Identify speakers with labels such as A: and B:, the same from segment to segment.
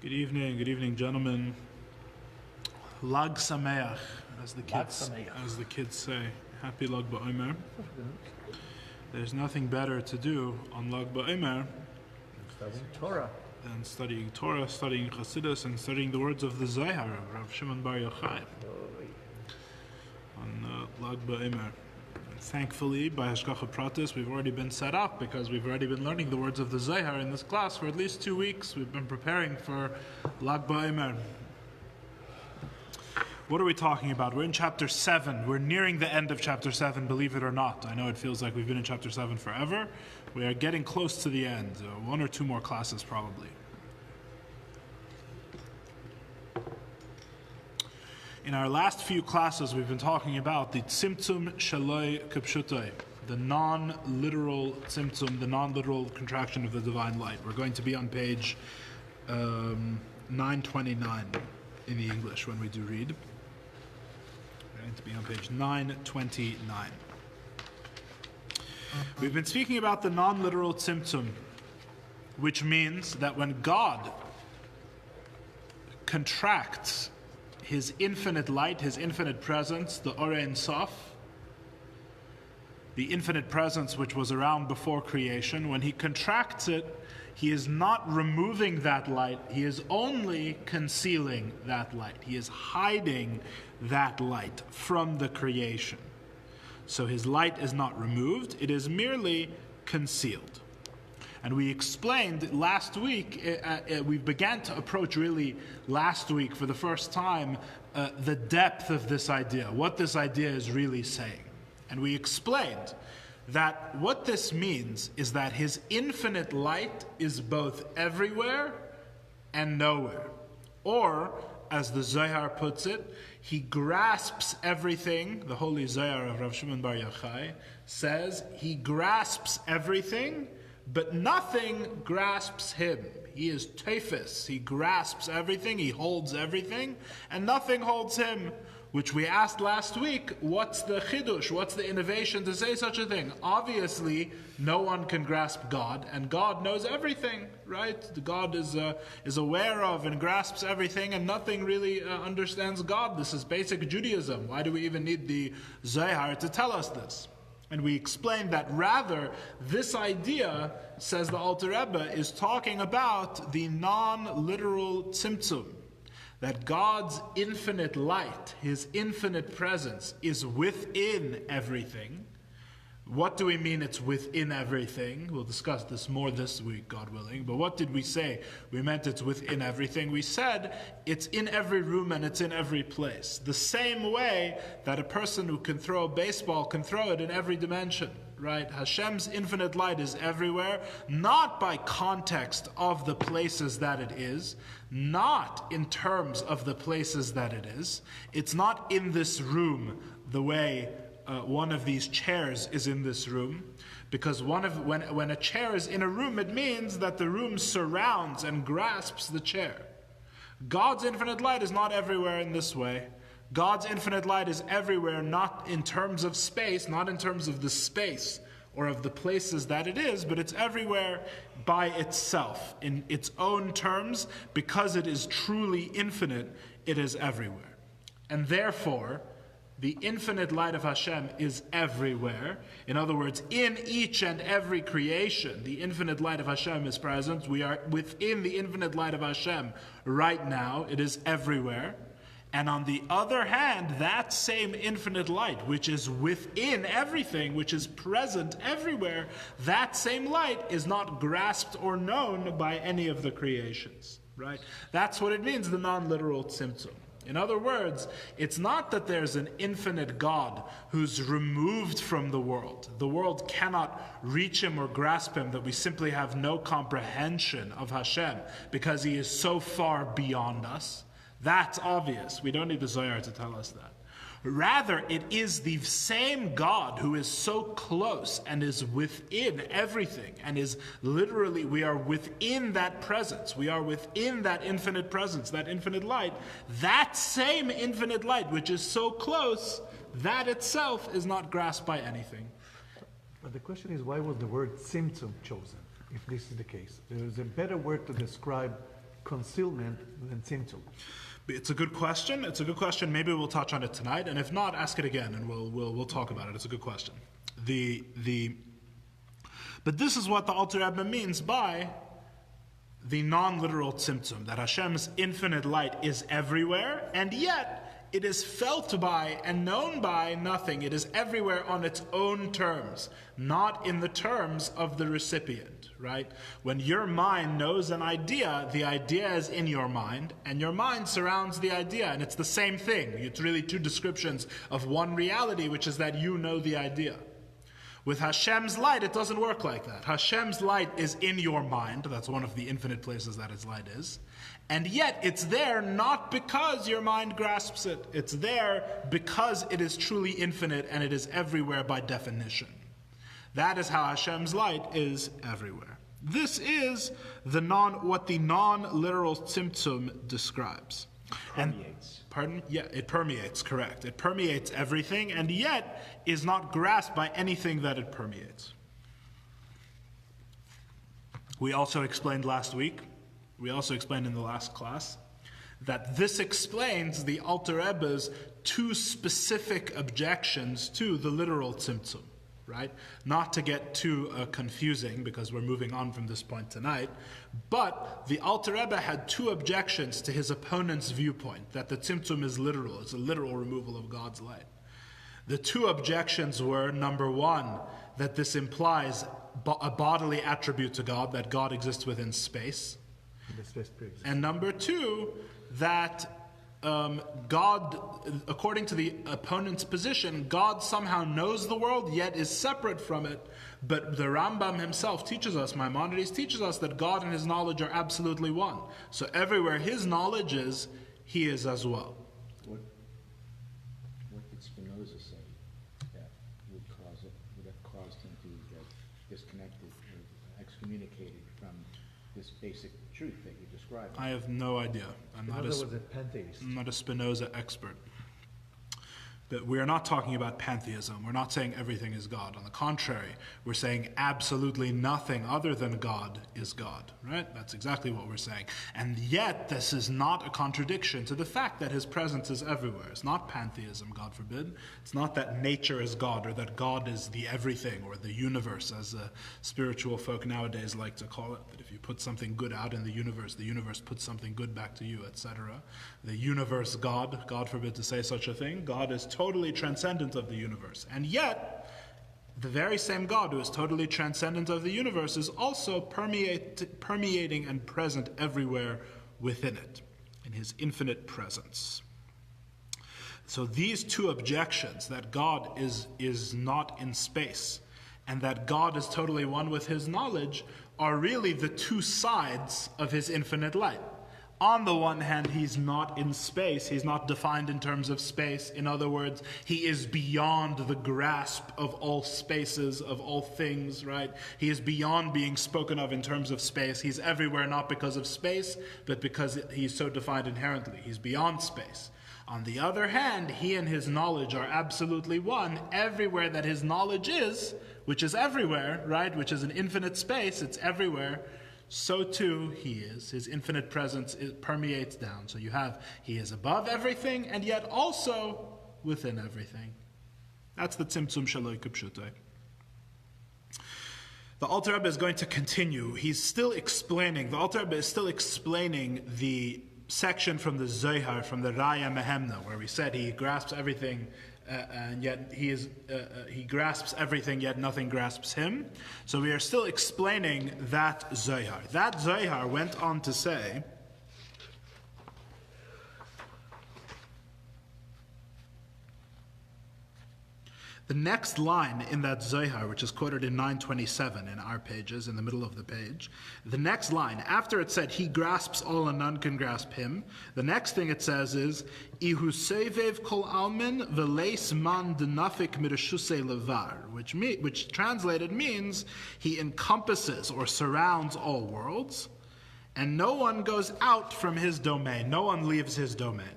A: Good evening, gentlemen. Lag Sameach, as the kids say. Happy Lag BaOmer. There's nothing better to do on Lag BaOmer than studying Torah, studying Chassidus, and studying the words of the Zohar of Rav Shimon Bar Yochai on Lag BaOmer. Thankfully, by Hashgacha Pratis, we've already been set up because we've already been learning the words of the Zohar in this class for at least 2 weeks. We've been preparing for Lag BaOmer. What are we talking about? We're in chapter 7. We're nearing the end of chapter 7, believe it or not. I know it feels like we've been in chapter 7 forever. We are getting close to the end. 1 or 2 more classes, probably. In our last few classes, we've been talking about the tzimtzum shaloi kipshutai, the non-literal tzimtzum, the non-literal contraction of the divine light. We're going to be on page 929 in the English when we do read. We're going to be on page 929. We've been speaking about the non-literal tzimtzum, which means that when God contracts His infinite light, His infinite presence, the Ore Ein Sof, the infinite presence which was around before creation, when He contracts it, He is not removing that light, He is only concealing that light. He is hiding that light from the creation. So His light is not removed, it is merely concealed. And we explained last week, we began to approach really last week for the first time the depth of this idea, what this idea is really saying. And we explained that what this means is that His infinite light is both everywhere and nowhere. Or, as the Zohar puts it, He grasps everything. The holy Zohar of Rav Shimon Bar Yochai says He grasps everything, but nothing grasps Him. He is tephis. He grasps everything, He holds everything, and nothing holds Him. Which we asked last week, what's the chidush? What's the innovation to say such a thing? Obviously, no one can grasp God, and God knows everything, right? God is aware of and grasps everything, and nothing really understands God. This is basic Judaism. Why do we even need the Zohar to tell us this? And we explained that rather, this idea, says the Alter Rebbe, is talking about the non-literal tzimtzum. That God's infinite light, His infinite presence, is within everything. What do we mean it's within everything? We'll discuss this more this week, God willing. But what did we say? We meant it's within everything. We said it's in every room and it's in every place. The same way that a person who can throw a baseball can throw it in every dimension, right? Hashem's infinite light is everywhere, not by context of the places that it is, not in terms of the places that it is. It's not in this room the way one of these chairs is in this room, because when a chair is in a room, it means that the room surrounds and grasps the chair. God's infinite light is not everywhere in this way. God's infinite light is everywhere, not in terms of space, not in terms of the space or of the places that it is, but it's everywhere by itself, in its own terms, because it is truly infinite, it is everywhere. And therefore, the infinite light of Hashem is everywhere. In other words, in each and every creation, the infinite light of Hashem is present. We are within the infinite light of Hashem right now. It is everywhere. And on the other hand, that same infinite light, which is within everything, which is present everywhere, that same light is not grasped or known by any of the creations. Right? That's what it means, the non-literal tzimtzum. In other words, it's not that there's an infinite God who's removed from the world. The world cannot reach Him or grasp Him, that we simply have no comprehension of Hashem because He is so far beyond us. That's obvious. We don't need the Zohar to tell us that. Rather, it is the same God who is so close and is within everything and is literally, we are within that presence. We are within that infinite presence, that infinite light. That same infinite light, which is so close, that itself is not grasped by anything.
B: But the question is, why was the word tzimtzum chosen, if this is the case? There is a better word to describe concealment than tzimtzum?
A: It's a good question. It's a good question. Maybe we'll touch on it tonight, and if not, ask it again, and we'll talk about it. It's a good question. But this is what the Alter Rebbe means by the non-literal tzimtzum, that Hashem's infinite light is everywhere, and yet it is felt by and known by nothing. It is everywhere on its own terms, not in the terms of the recipient, right? When your mind knows an idea, the idea is in your mind, and your mind surrounds the idea, and it's the same thing. It's really two descriptions of one reality, which is that you know the idea. With Hashem's light, it doesn't work like that. Hashem's light is in your mind. That's one of the infinite places that His light is. And yet, it's there not because your mind grasps it. It's there because it is truly infinite and it is everywhere by definition. That is how Hashem's light is everywhere. This is what the non-literal tzimtzum describes.
B: Permeates.
A: Pardon? Yeah, it permeates, correct. It permeates everything, and yet is not grasped by anything that it permeates. We also explained last week, we also explained in the last class, that this explains the Alter Rebbe's two specific objections to the literal tzimtzum, right? Not to get too confusing, because we're moving on from this point tonight, but the Alter Rebbe had two objections to his opponent's viewpoint, that the tzimtzum is literal, it's a literal removal of God's light. The two objections were, number one, that this implies a bodily attribute to God, that God exists within space. And number two, that God, according to the opponent's position, God somehow knows the world, yet is separate from it. But the Rambam himself teaches us, Maimonides teaches us, that God and His knowledge are absolutely one. So everywhere His knowledge is, He is as well.
C: What did Spinoza say that would have caused him to get disconnected or excommunicated from this basic truth that you described?
A: I have no idea.
B: Spinoza was a pantheist.
A: I'm not a Spinoza expert. But we are not talking about pantheism. We're not saying everything is God. On the contrary, we're saying absolutely nothing other than God is God, right? That's exactly what we're saying. And yet, this is not a contradiction to the fact that His presence is everywhere. It's not pantheism, God forbid. It's not that nature is God, or that God is the everything, or the universe, as spiritual folk nowadays like to call it. That if you put something good out in the universe puts something good back to you, etc. The universe God, God forbid to say such a thing. God is totally transcendent of the universe. And yet, the very same God who is totally transcendent of the universe is also permeating and present everywhere within it, in His infinite presence. So these two objections, that God is not in space, and that God is totally one with His knowledge, are really the two sides of His infinite light. On the one hand, He's not in space. He's not defined in terms of space. In other words, He is beyond the grasp of all spaces, of all things, right? He is beyond being spoken of in terms of space. He's everywhere, not because of space, but because He's so defined inherently. He's beyond space. On the other hand, He and His knowledge are absolutely one. Everywhere that His knowledge is, which is everywhere, right? Which is an infinite space, it's everywhere. So too He is. His infinite presence permeates down. So you have, He is above everything, and yet also within everything. That's the Tzimtzum Shaloi Kipshutai. The Alter Rebbe is going to continue. The Alter Rebbe is still explaining the section from the Zohar, from the Raya Mehemna, where we said He grasps everything, and yet He grasps everything, yet nothing grasps Him. So we are still explaining that Zohar. That Zohar went on to say, the next line in that Zohar, which is quoted in 927 in our pages, in the middle of the page, the next line, after it said, He grasps all and none can grasp Him, the next thing it says is, Ihu sevev kol almin v'leis man denafik mireshusei levar, which translated means, He encompasses or surrounds all worlds, and no one goes out from His domain, no one leaves His domain.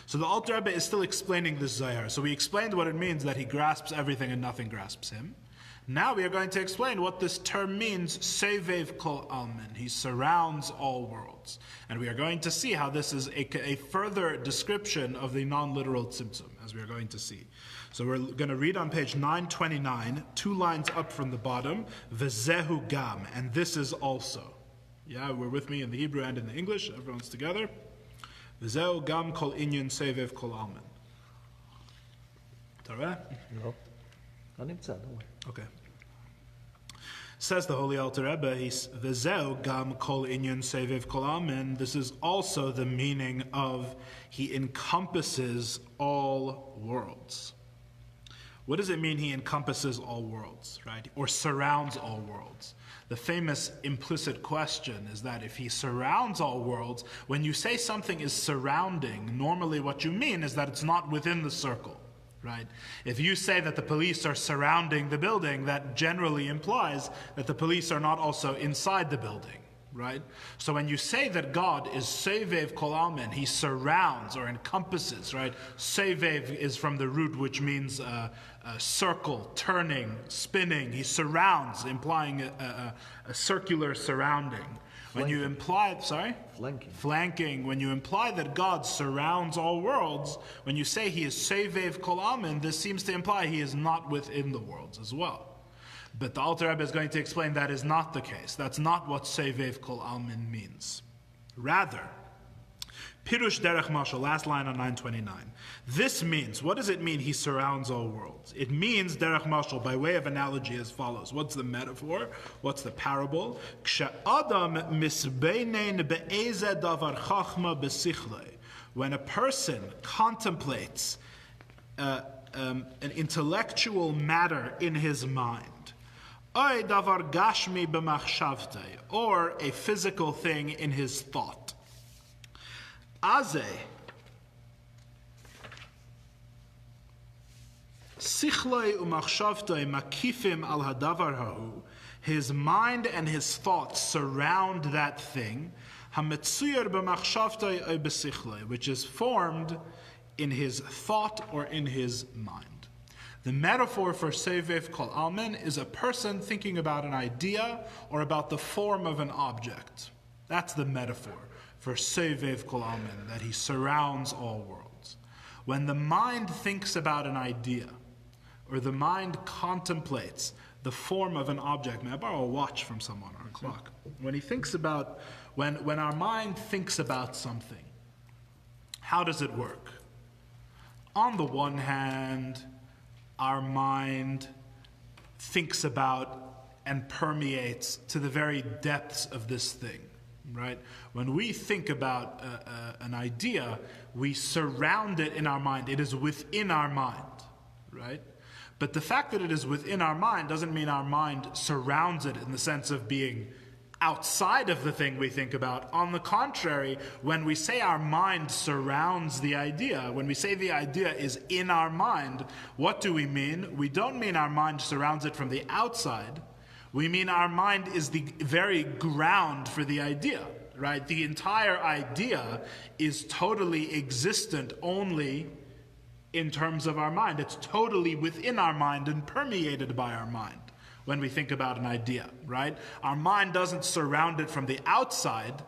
A: So the Alter Rebbe is still explaining this Zohar. So we explained what it means that He grasps everything and nothing grasps Him. Now we are going to explain what this term means, Sevev Kol Almin. He surrounds all worlds. And we are going to see how this is a further description of the non-literal tzimtzum, as we are going to see. So we're going to read on page 929, 2 lines up from the bottom, V'zehu Gam, and this is also. Yeah, we're with me in the Hebrew and in the English. Everyone's together. V'zehu Gam Kol Inyan Sevev Kol Almin. Tareh?
B: No. לא נמצא, don't worry.
A: Okay. Says the Holy Alter Rebbe, V'zeu gam kol inyan seviv kol amen. This is also the meaning of he encompasses all worlds. What does it mean he encompasses all worlds, right? Or surrounds all worlds? The famous implicit question is that if he surrounds all worlds, when you say something is surrounding, normally what you mean is that it's not within the circle. Right? If you say that the police are surrounding the building, that generally implies that the police are not also inside the building, right? So when you say that God is Sevev Kol Almin, he surrounds or encompasses, right? Sevev is from the root which means a circle, turning, spinning. He surrounds, implying a circular surrounding. When you imply, flanking. When you imply that God surrounds all worlds, when you say he is Sevev Kol Almin, this seems to imply he is not within the worlds as well. But the Alter Rebbe is going to explain that is not the case. That's not what Sevev Kol Almin means. Rather, Pirush Derech Mashal, last line on 929. This means, what does it mean he surrounds all worlds? It means, Derech Mashal, by way of analogy as follows. What's the metaphor? What's the parable? When a person contemplates an intellectual matter in his mind, or a physical thing in his thought, Aze, Sichloi umachshavtoi makifim al hadavar hahu, his mind and his thoughts surround that thing, hametzuyer b'machshavtoi oy b'sichloi, which is formed in his thought or in his mind. The metaphor for Sevev Kol Almin is a person thinking about an idea or about the form of an object. That's the metaphor for Sevev Kol Almin, that he surrounds all worlds. When the mind thinks about an idea, or the mind contemplates the form of an object, may I borrow a watch from someone or a clock? When he thinks about, when our mind thinks about something, how does it work? On the one hand, our mind thinks about and permeates to the very depths of this thing. Right? When we think about an idea, we surround it in our mind. It is within our mind, right? But the fact that it is within our mind doesn't mean our mind surrounds it in the sense of being outside of the thing we think about. On the contrary, when we say our mind surrounds the idea, when we say the idea is in our mind, what do we mean? We don't mean our mind surrounds it from the outside. We mean our mind is the very ground for the idea, right? The entire idea is totally existent only in terms of our mind. It's totally within our mind and permeated by our mind when we think about an idea, right? Our mind doesn't surround it from the outside.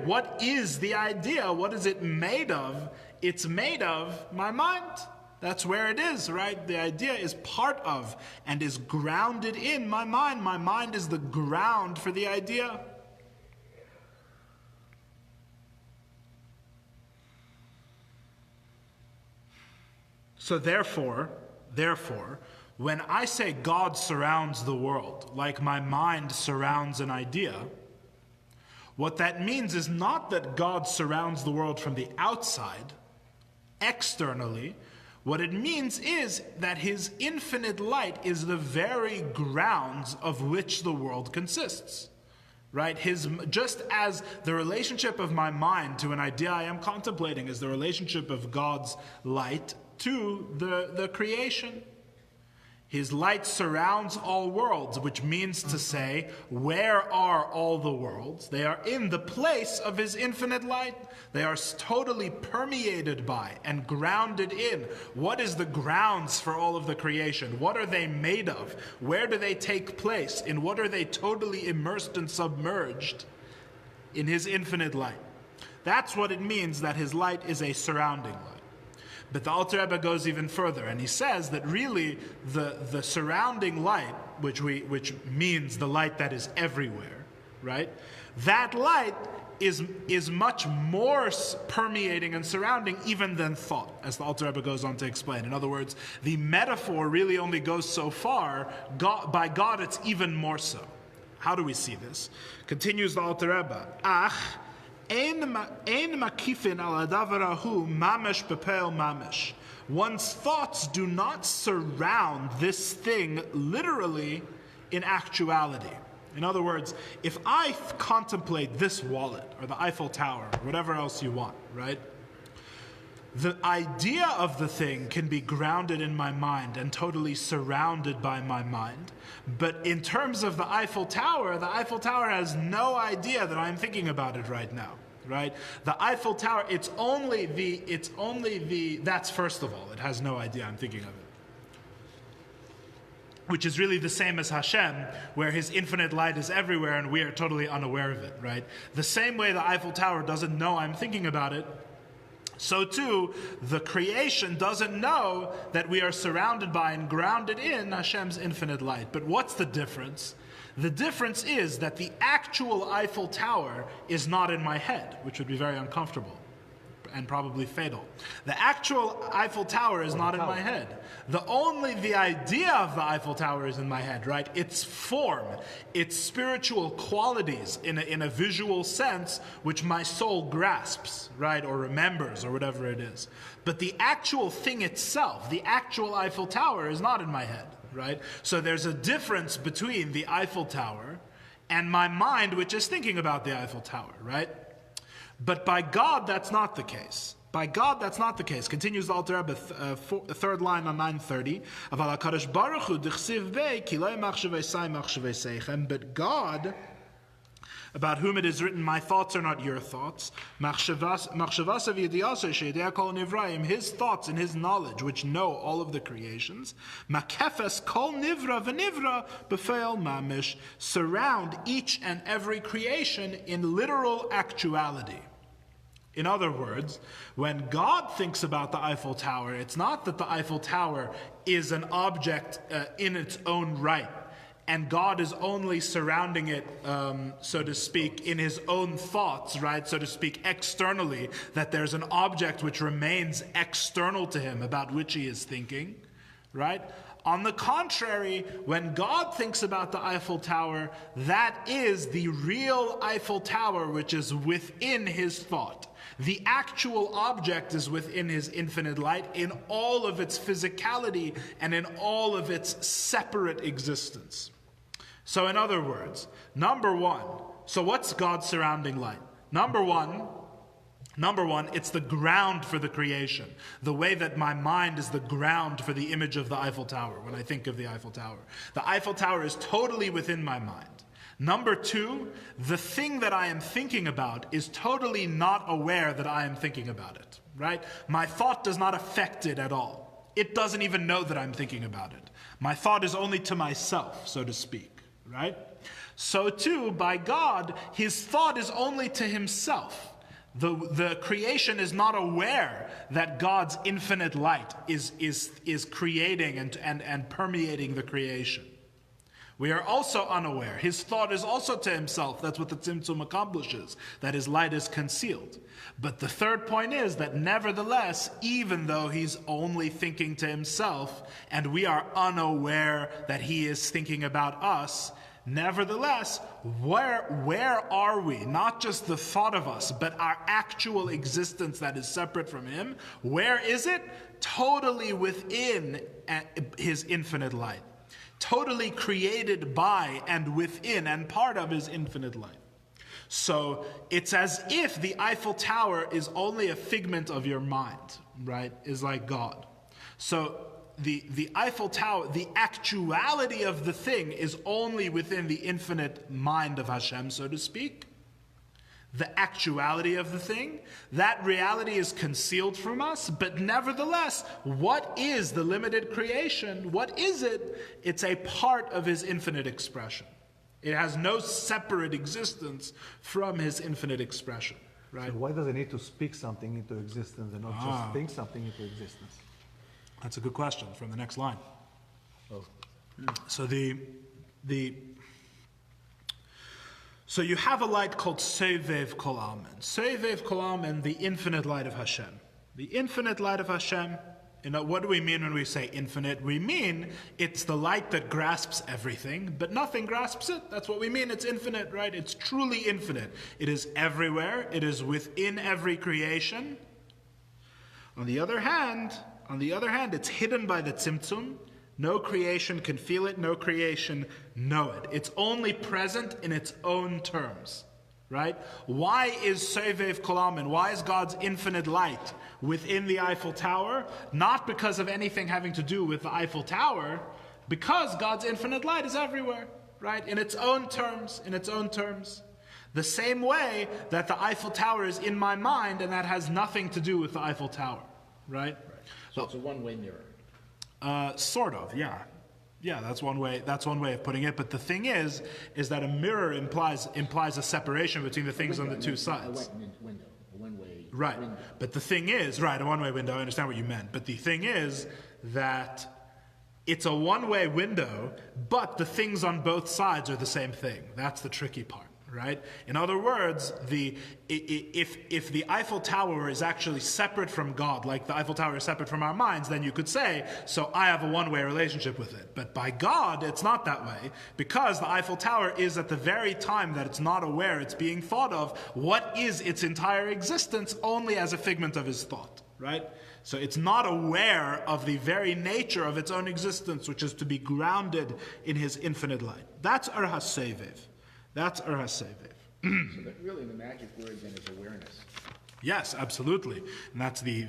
A: What is the idea? What is it made of? It's made of my mind. That's where it is, right? The idea is part of and is grounded in my mind. My mind is the ground for the idea. So therefore, when I say God surrounds the world, like my mind surrounds an idea, what that means is not that God surrounds the world from the outside, externally. What it means is that his infinite light is the very grounds of which the world consists. Right? Just as the relationship of my mind to an idea I am contemplating is the relationship of God's light to the creation. His light surrounds all worlds, which means to say, where are all the worlds? They are in the place of his infinite light. They are totally permeated by and grounded in. What is the grounds for all of the creation? What are they made of? Where do they take place? In what are they totally immersed and submerged? In his infinite light. That's what it means that his light is a surrounding light. But the Alter Rebbe goes even further, and he says that really the surrounding light, which means the light that is everywhere, right? That light is much more permeating and surrounding even than thought, as the Alter Rebbe goes on to explain. In other words, the metaphor really only goes so far. By God, it's even more so. How do we see this? Continues the Alter Rebbe. One's thoughts do not surround this thing literally in actuality. In other words, if I contemplate this wallet or the Eiffel Tower or whatever else you want, right? The idea of the thing can be grounded in my mind and totally surrounded by my mind. But in terms of the Eiffel Tower has no idea that I'm thinking about it right now, right? The Eiffel Tower, that's first of all, it has no idea I'm thinking of it. Which is really the same as Hashem, where his infinite light is everywhere and we are totally unaware of it, right? The same way the Eiffel Tower doesn't know I'm thinking about it, so too, the creation doesn't know that we are surrounded by and grounded in Hashem's infinite light. But what's the difference? The difference is that the actual Eiffel Tower is not in my head, which would be very uncomfortable and probably fatal. The actual Eiffel Tower is not in my head. The idea of the Eiffel Tower is in my head, right? Its form, its spiritual qualities in a visual sense, which my soul grasps, right? Or remembers, or whatever it is. But the actual thing itself, the actual Eiffel Tower, is not in my head, right? So there's a difference between the Eiffel Tower and my mind, which is thinking about the Eiffel Tower, right? But by God, that's not the case. By God, that's not the case. Continues the Alter Rebbe, third line on 930. But God, about whom it is written, my thoughts are not your thoughts. His thoughts and his knowledge, which know all of the creations, surround each and every creation in literal actuality. In other words, when God thinks about the Eiffel Tower, it's not that the Eiffel Tower is an object in its own right, and God is only surrounding it, so to speak, in his own thoughts, right? So to speak, externally, that there's an object which remains external to him about which he is thinking, right? On the contrary, when God thinks about the Eiffel Tower, that is the real Eiffel Tower which is within his thought. The actual object is within his infinite light in all of its physicality and in all of its separate existence. So in other words, number one, so what's God's surrounding light? Number one, it's the ground for the creation. The way that my mind is the ground for the image of the Eiffel Tower when I think of the Eiffel Tower. The Eiffel Tower is totally within my mind. Number two, the thing that I am thinking about is totally not aware that I am thinking about it, right? My thought does not affect it at all. It doesn't even know that I'm thinking about it. My thought is only to myself, so to speak, right? So too, by God, his thought is only to himself. The creation is not aware that God's infinite light is creating and permeating the creation. We are also unaware. His thought is also to himself. That's what the Tzimtzum accomplishes, that his light is concealed. But the third point is that nevertheless, even though he's only thinking to himself, and we are unaware that he is thinking about us, nevertheless, where are we? Not just the thought of us, but our actual existence that is separate from him. Where is it? Totally within his infinite light. Totally created by and within and part of his infinite light. So it's as if the Eiffel Tower is only a figment of your mind, right? Is like God. So the Eiffel Tower, the actuality of the thing is only within the infinite mind of Hashem, so to speak. The actuality of the thing, that reality is concealed from us, but nevertheless, what is the limited creation? What is it? It's a part of his infinite expression. It has no separate existence from his infinite expression, right?
B: So why does it need to speak something into existence and not just think something into existence?
A: That's a good question from the next line.
B: Oh.
A: So So you have a light called Sovev Kol Almen. Sovev Kol Almen, the infinite light of Hashem. The infinite light of Hashem, what do we mean when we say infinite? We mean it's the light that grasps everything, but nothing grasps it. That's what we mean, it's infinite, right? It's truly infinite. It is everywhere. It is within every creation. On the other hand, it's hidden by the Tzimtzum. No creation can feel it, no creation know it. It's only present in its own terms, right? Why is Sovev Kol Almen? Why is God's infinite light within the Eiffel Tower? Not because of anything having to do with the Eiffel Tower, because God's infinite light is everywhere, right? In its own terms, The same way that the Eiffel Tower is in my mind and that has nothing to do with the Eiffel Tower, right?
C: So it's a one-way mirror.
A: Sort of, yeah. Yeah, that's one way of putting it. But the thing is that a mirror implies a separation between the things on the two sides.
C: A one-way
A: right.
C: window.
A: But the thing is, right, a one-way window, I understand what you meant. But the thing is that it's a one-way window, but the things on both sides are the same thing. That's the tricky part. Right? In other words, if the Eiffel Tower is actually separate from God, like the Eiffel Tower is separate from our minds, then you could say, so I have a one-way relationship with it. But by God, it's not that way, because the Eiffel Tower is at the very time that it's not aware it's being thought of, what is its entire existence only as a figment of his thought, right? So it's not aware of the very nature of its own existence, which is to be grounded in his infinite light. That's Or HaSovev. That's Or HaSovev.
C: So that really the magic word then is awareness.
A: Yes, absolutely. And that's the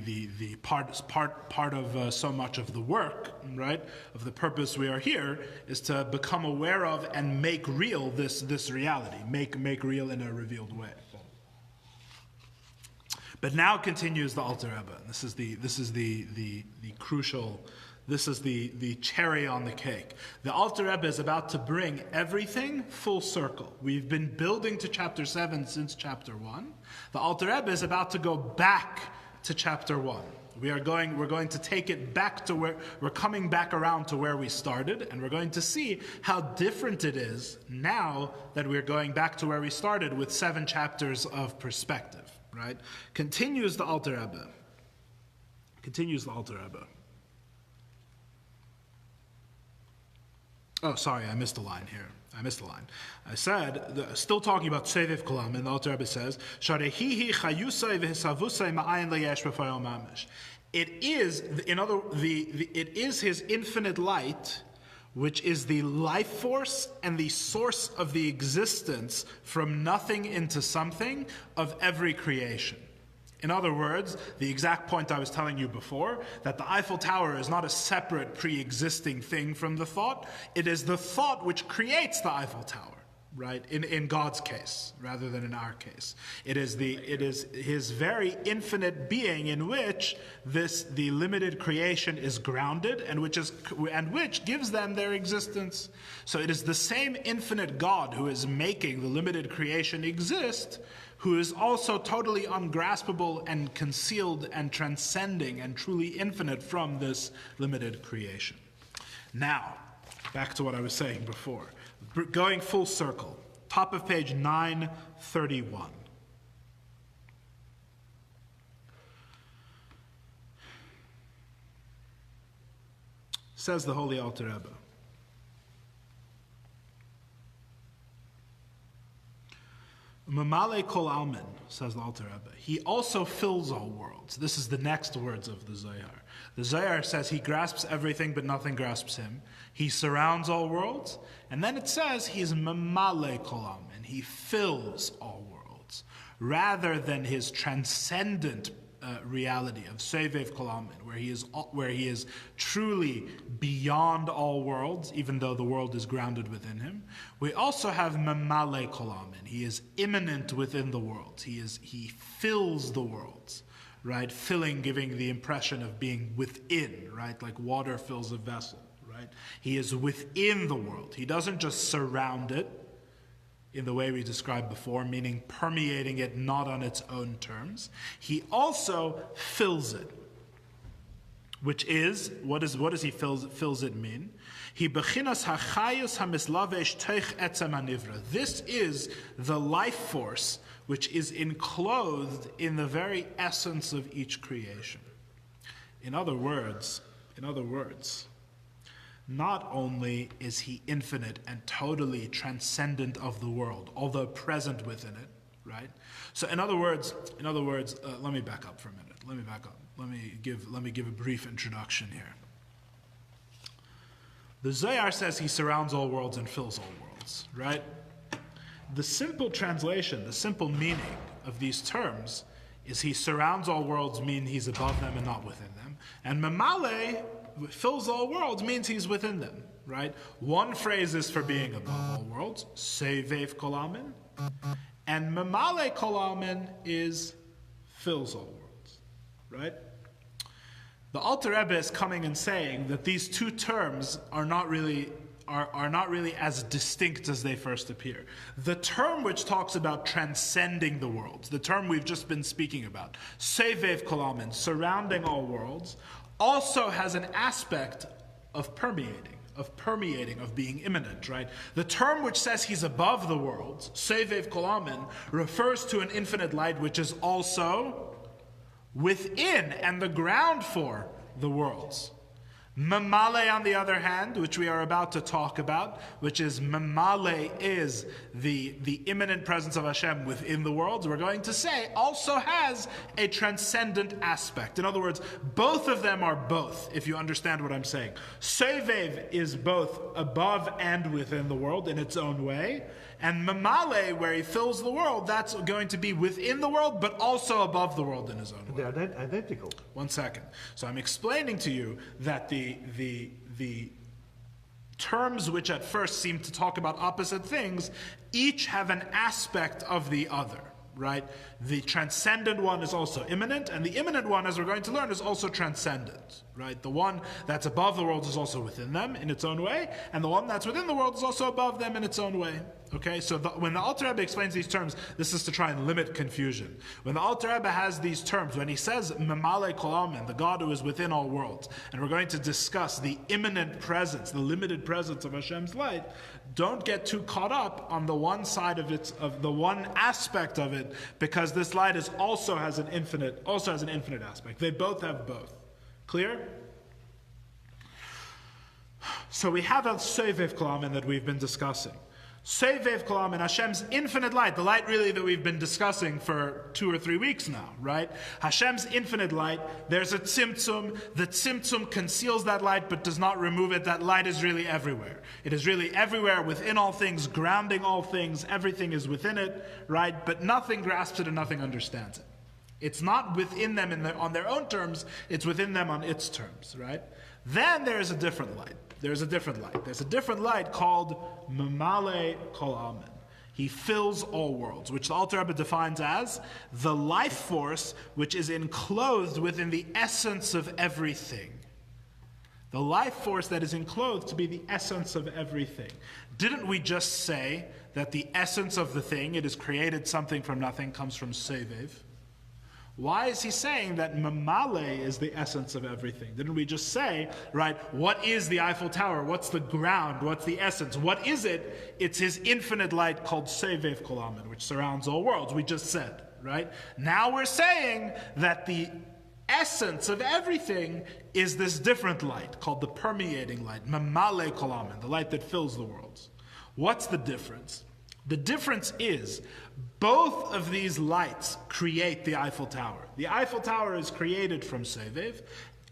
A: part of so much of the work, right? Of the purpose we are here is to become aware of and make real this reality. Make real in a revealed way. But now continues the Alter Rebbe. This is the crucial. This is the cherry on the cake. The Alter Rebbe is about to bring everything full circle. We've been building to chapter 7 since chapter 1. The Alter Rebbe is about to go back to chapter 1. We're going to take it back to where we're coming back around to where we started, and we're going to see how different it is now that we're going back to where we started with 7 chapters of perspective. Right? Continues the Alter Rebbe. Oh, sorry, I missed a line here. I said, still talking about Sovev Kol Almen, and the Alter Rebbe says, Shaar HaYichud chayusai v'hisavusai ma'ayin leyesh b'fayil mamish. It is his infinite light, which is the life force and the source of the existence from nothing into something of every creation. In other words, the exact point I was telling you before, that the Eiffel Tower is not a separate pre-existing thing from the thought. It is the thought which creates the Eiffel Tower, right? In God's case, rather than in our case. It is his very infinite being in which the limited creation is grounded and which gives them their existence. So it is the same infinite God who is making the limited creation exist, who is also totally ungraspable and concealed and transcending and truly infinite from this limited creation. Now, back to what I was saying before. Going full circle, top of page 931. Says the Holy Alter Rebbe. Mamale Kol Almen, says the Alter Rebbe. He also fills all worlds. This is the next words of the Zohar. The Zohar says he grasps everything, but nothing grasps him. He surrounds all worlds. And then it says he's Mamale Kol Almen. He fills all worlds. Rather than his transcendent reality of Sevev Kolamin, where he is truly beyond all worlds, even though the world is grounded within him. We also have Memale Kolamin. He is immanent within the world. He fills the worlds, right? Filling, giving the impression of being within, right? Like water fills a vessel, right? He is within the world. He doesn't just surround it in the way we described before, meaning permeating it not on its own terms. He also fills it, which is, what does he fills it mean? He bechinas hachayus hamislavesh teich etzem hanivra. This is the life force which is enclosed in the very essence of each creation. In other words, not only is he infinite and totally transcendent of the world, although present within it, right? So in other words, let me back up for a minute. Let me give a brief introduction here. The Zohar says he surrounds all worlds and fills all worlds, right? The simple translation, the simple meaning of these terms is he surrounds all worlds, mean he's above them and not within them. And Memale, fills all worlds, means he's within them, right? One phrase is for being above all worlds, Sevev Kolamin, and Memale Kolamin is fills all worlds, right? The Alter Rebbe is coming and saying that these two terms are not really as distinct as they first appear. The term which talks about transcending the worlds, the term we've just been speaking about, Sevev Kolamin, surrounding all worlds, also has an aspect of permeating, of being immanent, right? The term which says he's above the worlds, Sevev Kolamin, refers to an infinite light which is also within and the ground for the worlds. Memale, on the other hand, which we are about to talk about, which is Memale is the immanent presence of Hashem within the worlds, we're going to say, also has a transcendent aspect. In other words, both of them are both, if you understand what I'm saying. Sevev is both above and within the world in its own way, and Memale, where he fills the world, that's going to be within the world, but also above the world in his own way.
B: They're identical.
A: One second. So I'm explaining to you that the terms which at first seem to talk about opposite things, each have an aspect of the other, right? The transcendent one is also immanent, and the immanent one, as we're going to learn, is also transcendent, right? The one that's above the world is also within them in its own way, and the one that's within the world is also above them in its own way. Okay, so when the Alter Rebbe explains these terms, this is to try and limit confusion. When the Alter Rebbe has these terms, when he says Memale Kolamin, the God who is within all worlds, and we're going to discuss the immanent presence, the limited presence of Hashem's light, don't get too caught up on the one side of the one aspect of it, because this light also has an infinite aspect. They both have both. Clear? So we have a Sevev Kolamin that we've been discussing. Sevev Kolamin, Hashem's infinite light, the light really that we've been discussing for 2 or 3 weeks now, right? Hashem's infinite light, there's a tzimtzum, the tzimtzum conceals that light but does not remove it. That light is really everywhere. It is really everywhere, within all things, grounding all things, everything is within it, right? But nothing grasps it and nothing understands it. It's not within them on their own terms, it's within them on its terms, right? Then there is a different light. There's a different light called Memale Kolamin. He fills all worlds, which the Alter Rebbe defines as the life force which is enclosed within the essence of everything. The life force that is enclosed to be the essence of everything. Didn't we just say that the essence of the thing, it is created something from nothing, comes from Sevev? Why is he saying that Memale is the essence of everything? Didn't we just say, right, what is the Eiffel Tower? What's the ground? What's the essence? What is it? It's his infinite light called Sevev Kolamin, which surrounds all worlds. We just said, right? Now we're saying that the essence of everything is this different light called the permeating light, Memale Kolamin, the light that fills the worlds. What's the difference? The difference is both of these lights create the Eiffel Tower. The Eiffel Tower is created from Sevev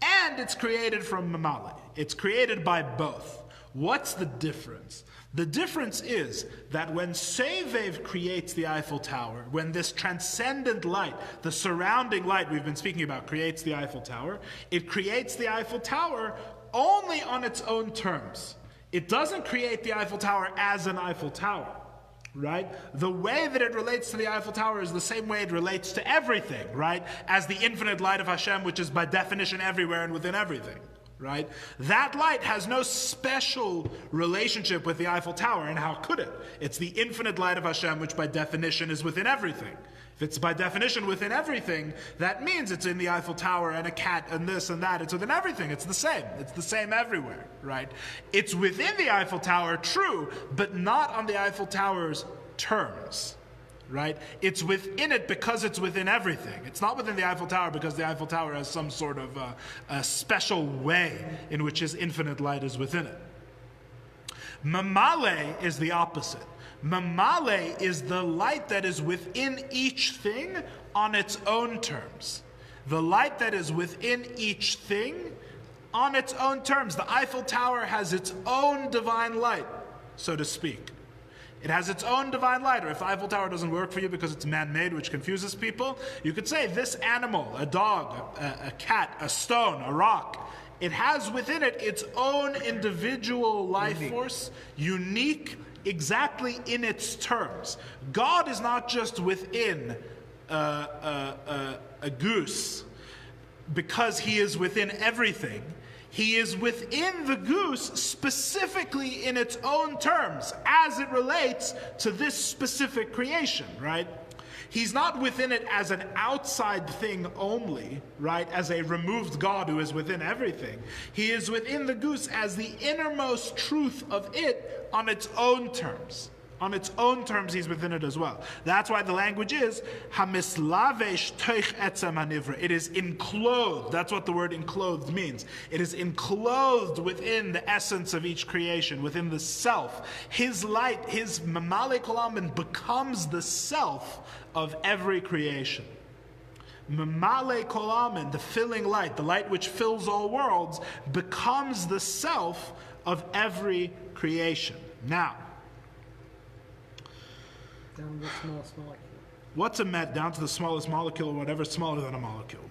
A: and it's created from Memale. It's created by both. What's the difference? The difference is that when Sevev creates the Eiffel Tower, when this transcendent light, the surrounding light we've been speaking about, creates the Eiffel Tower, it creates the Eiffel Tower only on its own terms. It doesn't create the Eiffel Tower as an Eiffel Tower, right? The way that it relates to the Eiffel Tower is the same way it relates to everything, right? As the infinite light of Hashem, which is by definition everywhere and within everything. Right? That light has no special relationship with the Eiffel Tower, and how could it? It's the infinite light of Hashem, which by definition is within everything. If it's by definition within everything, that means it's in the Eiffel Tower and a cat and this and that. It's within everything. It's the same. It's the same everywhere, right? It's within the Eiffel Tower, true, but not on the Eiffel Tower's terms. Right? It's within it because it's within everything. It's not within the Eiffel Tower because the Eiffel Tower has some sort of a special way in which his infinite light is within it. Mamale is the opposite. Mamale is the light that is within each thing on its own terms. The light that is within each thing on its own terms. The Eiffel Tower has its own divine light, so to speak. It has its own divine light. Or if the Eiffel Tower doesn't work for you because it's man-made, which confuses people, you could say this animal, a dog, a cat, a stone, a rock, it has within it its own individual life force, unique exactly in its terms. God is not just within a goose because he is within everything. He is within the goose specifically in its own terms as it relates to this specific creation, right? He's not within it as an outside thing only, right? As a removed God who is within everything. He is within the goose as the innermost truth of it on its own terms. On its own terms, he's within it as well. That's why the language is hamislavesh toich etzem hanivra. It is enclosed. That's what the word enclosed means. It is enclosed within the essence of each creation, within the self. His light, his mamale kolamin, becomes the self of every creation. Mamale kolamin, the filling light, the light which fills all worlds, becomes the self of every creation. Now,
D: down to the smallest molecule.
A: what's a down to the smallest molecule or whatever smaller than a molecule?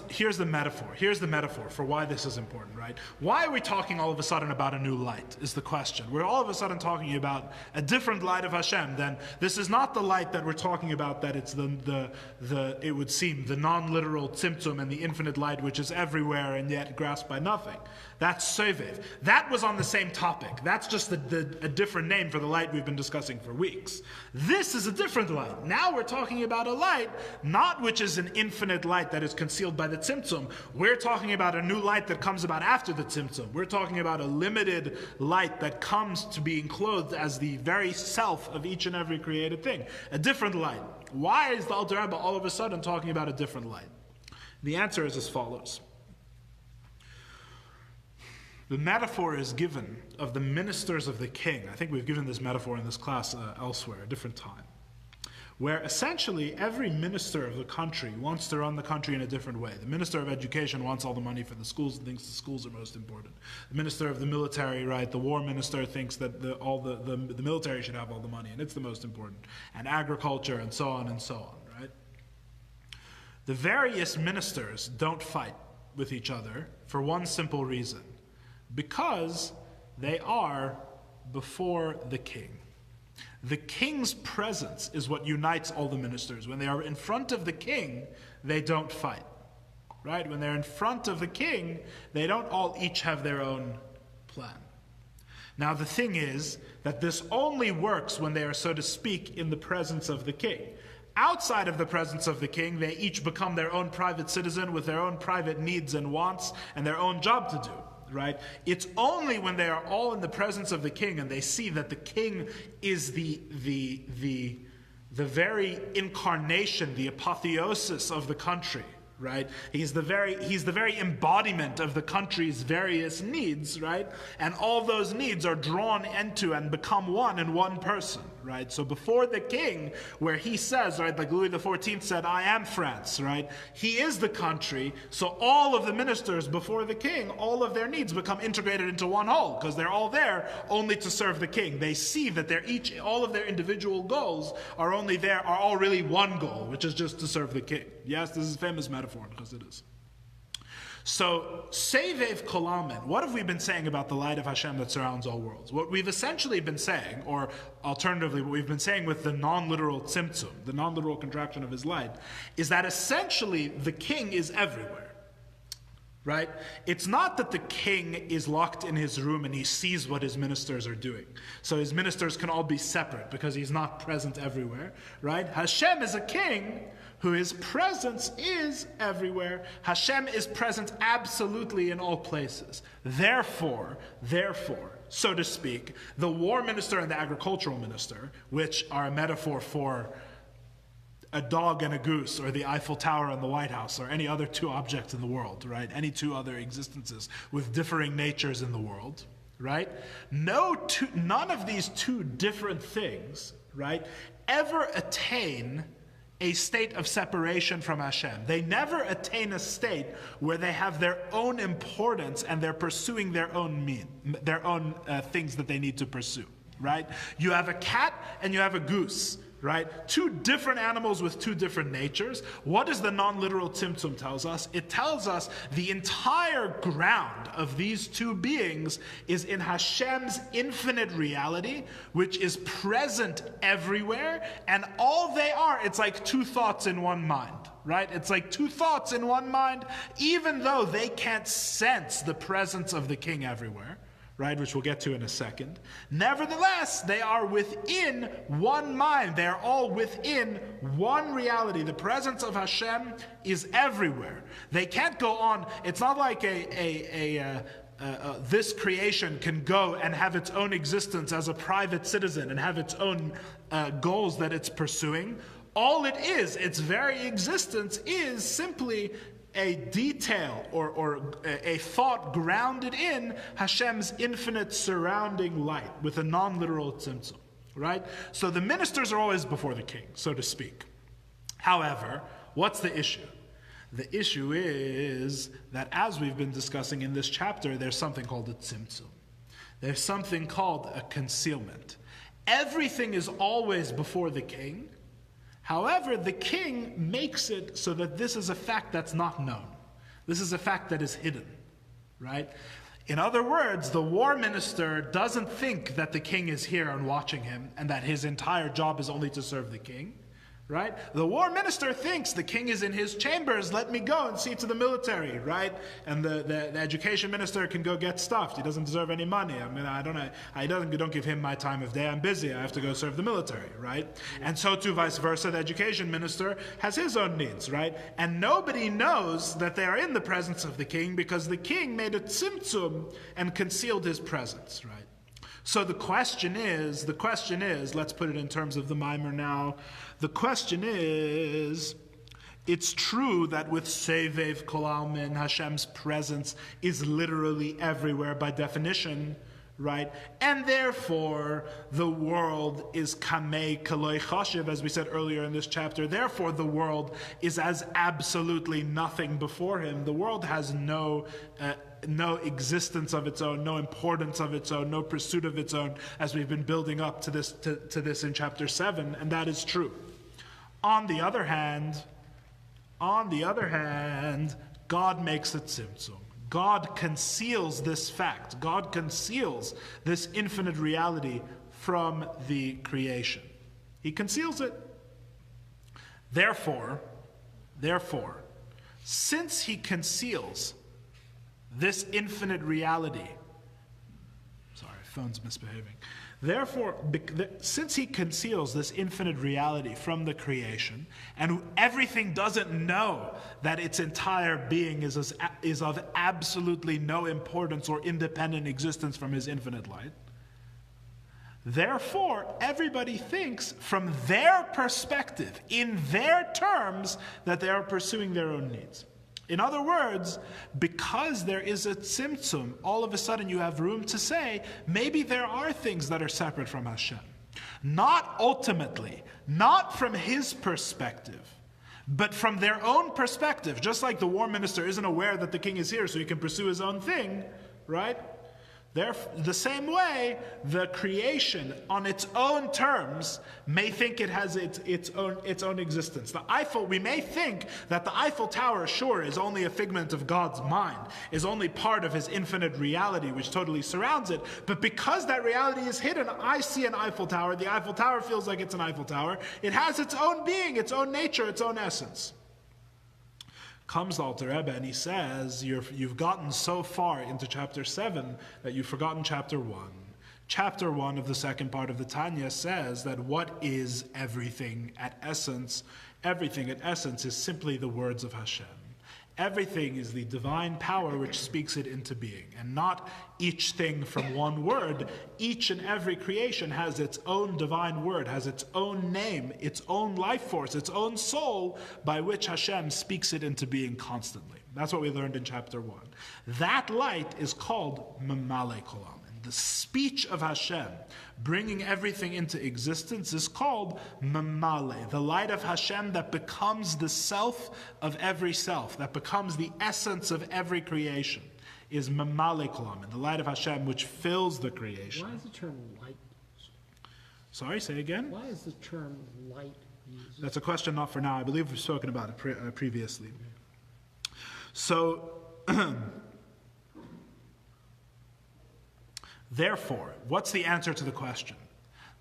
A: Here's the metaphor. Here's the metaphor for why this is important, right? Why are we talking all of a sudden about a new light is the question. We're all of a sudden talking about a different light of Hashem. Then this is not the light that we're talking about, that it's it would seem, the non-literal tzimtzum and the infinite light which is everywhere and yet grasped by nothing. That's Sevev. That was on the same topic. That's just a different name for the light we've been discussing for weeks. This is a different light. Now we're talking about a light, not which is an infinite light that is concealed by the tzimtzum. We're talking about a new light that comes about after the tzimtzum. We're talking about a limited light that comes to be enclosed as the very self of each and every created thing. A different light. Why is the Alter Rebbe all of a sudden talking about a different light? The answer is as follows. The metaphor is given of the ministers of the king. I think we've given this metaphor in this class elsewhere, a different time. Where essentially every minister of the country wants to run the country in a different way. The minister of education wants all the money for the schools and thinks the schools are most important. The minister of the military, right, the war minister thinks that the military should have all the money and it's the most important. And agriculture and so on, right? The various ministers don't fight with each other for one simple reason. Because they are before the king. The king's presence is what unites all the ministers. When they are in front of the king, they don't fight. Right? When they're in front of the king, they don't all each have their own plan. Now the thing is that this only works when they are, so to speak, in the presence of the king. Outside of the presence of the king, they each become their own private citizen with their own private needs and wants and their own job to do. Right? It's only when they are all in the presence of the king and they see that the king is the very incarnation, the apotheosis of the country, right? He's the very embodiment of the country's various needs, right? And all those needs are drawn into and become one in one person, right? So before the king, where he says, right, like Louis XIV said, I am France, right? He is the country, so all of the ministers before the king, all of their needs become integrated into one whole, because they're all there only to serve the king. They see that all of their individual goals are all really one goal, which is just to serve the king. Yes, this is a famous metaphor, because it is. So, Sevev Kolamin, what have we been saying about the light of Hashem that surrounds all worlds? What we've essentially been saying, or alternatively, what we've been saying with the non-literal tzimtzum, the non-literal contraction of his light, is that essentially the king is everywhere. Right? It's not that the king is locked in his room and he sees what his ministers are doing. So his ministers can all be separate because he's not present everywhere. Right? Hashem is a king whose presence is everywhere. Hashem is present absolutely in all places. Therefore, so to speak, the war minister and the agricultural minister, which are a metaphor for a dog and a goose, or the Eiffel Tower and the White House, or any other two objects in the world, right? Any two other existences with differing natures in the world, right? None of these two different things, right, ever attain a state of separation from Hashem. They never attain a state where they have their own importance and they're pursuing their own things that they need to pursue, right? You have a cat and you have a goose, right? Two different animals with two different natures. What does the non-literal tzimtzum tells us? It tells us the entire ground of these two beings is in Hashem's infinite reality, which is present everywhere, and all they are, it's like two thoughts in one mind. Right? It's like two thoughts in one mind, even though they can't sense the presence of the king everywhere. Right, which we'll get to in a second. Nevertheless, they are within one mind. They are all within one reality. The presence of Hashem is everywhere. They can't go on. It's not like this creation can go and have its own existence as a private citizen and have its own goals that it's pursuing. All it is, its very existence, is simply a detail or a thought grounded in Hashem's infinite surrounding light with a non-literal tzimtzum, right? So the ministers are always before the king, so to speak. However, what's the issue? The issue is that, as we've been discussing in this chapter, there's something called a tzimtzum. There's something called a concealment. Everything is always before the king. However, the king makes it so that this is a fact that's not known. This is a fact that is hidden, right? In other words, the war minister doesn't think that the king is here and watching him and that his entire job is only to serve the king, right? The war minister thinks the king is in his chambers, let me go and see to the military, right? And the education minister can go get stuffed. He doesn't deserve any money. I mean, don't give him my time of day. I'm busy. I have to go serve the military, right? And so too, vice versa, the education minister has his own needs, right? And nobody knows that they are in the presence of the king because the king made a tzimtzum and concealed his presence, right? So the question is, let's put it in terms of the mimer now. The question is, it's true that with Sevev Kol Almin, Hashem's presence is literally everywhere by definition, right? And therefore, the world is kamei kaloi chashiv, as we said earlier in this chapter. Therefore, the world is as absolutely nothing before him. The world has no existence of its own, no importance of its own, no pursuit of its own, as we've been building up to this in chapter 7, and that is true. On the other hand, God makes it tzimtzum. God conceals this fact. God conceals this infinite reality from the creation. He conceals it. Therefore, since he conceals this infinite reality, sorry, phone's misbehaving. Therefore, since he conceals this infinite reality from the creation, and everything doesn't know that its entire being is of absolutely no importance or independent existence from his infinite light, therefore, everybody thinks from their perspective, in their terms, that they are pursuing their own needs. In other words, because there is a tzimtzum, all of a sudden you have room to say, maybe there are things that are separate from Hashem. not ultimately, not from his perspective, but from their own perspective. Just like the war minister isn't aware that the king is here so he can pursue his own thing, right? The same way, the creation on its own terms may think it has its own existence. We may think that the Eiffel Tower, sure, is only a figment of God's mind, is only part of his infinite reality which totally surrounds it. But because that reality is hidden, I see an Eiffel Tower. The Eiffel Tower feels like it's an Eiffel Tower. It has its own being, its own nature, its own essence. Comes the Alter Rebbe and he says, you've gotten so far into chapter 7 that you've forgotten chapter 1. Chapter 1 of the second part of the Tanya says that what is everything at essence? Everything at essence is simply the words of Hashem. Everything is the divine power which speaks it into being, and not each thing from one word. Each and every creation has its own divine word, has its own name, its own life force, its own soul, by which Hashem speaks it into being constantly. That's what we learned in chapter 1. That light is called Mamale Kolam. The speech of Hashem, bringing everything into existence, is called Mamale, the light of Hashem that becomes the self of every self, that becomes the essence of every creation, is Mamale Kolam, and the light of Hashem which fills the creation.
D: Why is the term light used?
A: Sorry, say again?
D: Why is the term light used?
A: That's a question not for now. I believe we've spoken about it previously. So, therefore, what's the answer to the question?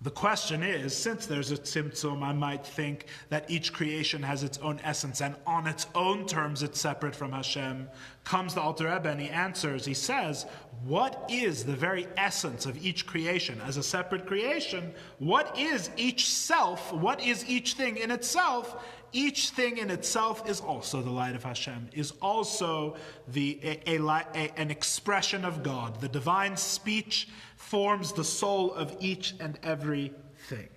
A: The question is, since there's a tzimtzum, I might think that each creation has its own essence and on its own terms it's separate from Hashem. Comes the Alter Rebbe and he answers, he says, what is the very essence of each creation as a separate creation? What is each self? What is each thing in itself? Each thing in itself is also the light of Hashem, is also an expression of God. The divine speech forms the soul of each and every thing.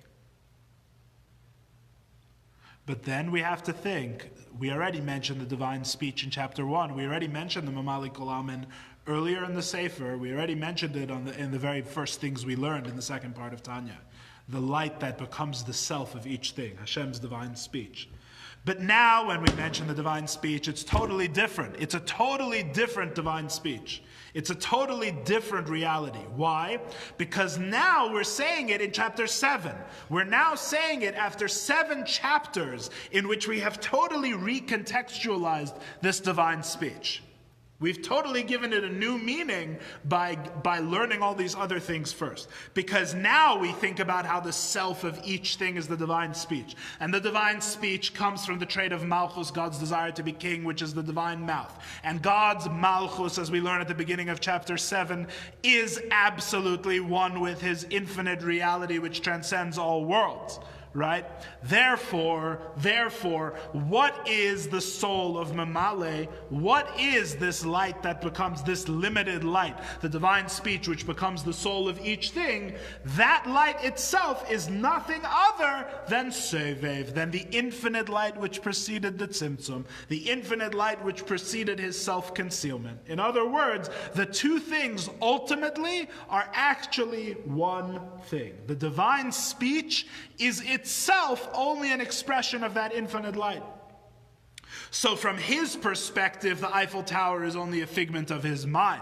A: But then we have to think, we already mentioned the divine speech in chapter 1. We already mentioned the Mamali Kolamin earlier in the Sefer. We already mentioned it in the very first things we learned in the second part of Tanya. The light that becomes the self of each thing, Hashem's divine speech. But now when we mention the divine speech, it's totally different. It's a totally different divine speech. It's a totally different reality. Why? Because now we're saying it in chapter 7. We're now saying it after 7 chapters in which we have totally recontextualized this divine speech. We've totally given it a new meaning by learning all these other things first. Because now we think about how the self of each thing is the divine speech. And the divine speech comes from the trait of Malchus, God's desire to be king, which is the divine mouth. And God's Malchus, as we learn at the beginning of chapter 7, is absolutely one with his infinite reality which transcends all worlds. Right? Therefore, what is the soul of Mamale? What is this light that becomes this limited light, the divine speech which becomes the soul of each thing? That light itself is nothing other than Sevev, than the infinite light which preceded the Tzimtzum, the infinite light which preceded his self-concealment. In other words, the two things ultimately are actually one thing. The divine speech is itself only an expression of that infinite light. So from his perspective, the Eiffel Tower is only a figment of his mind,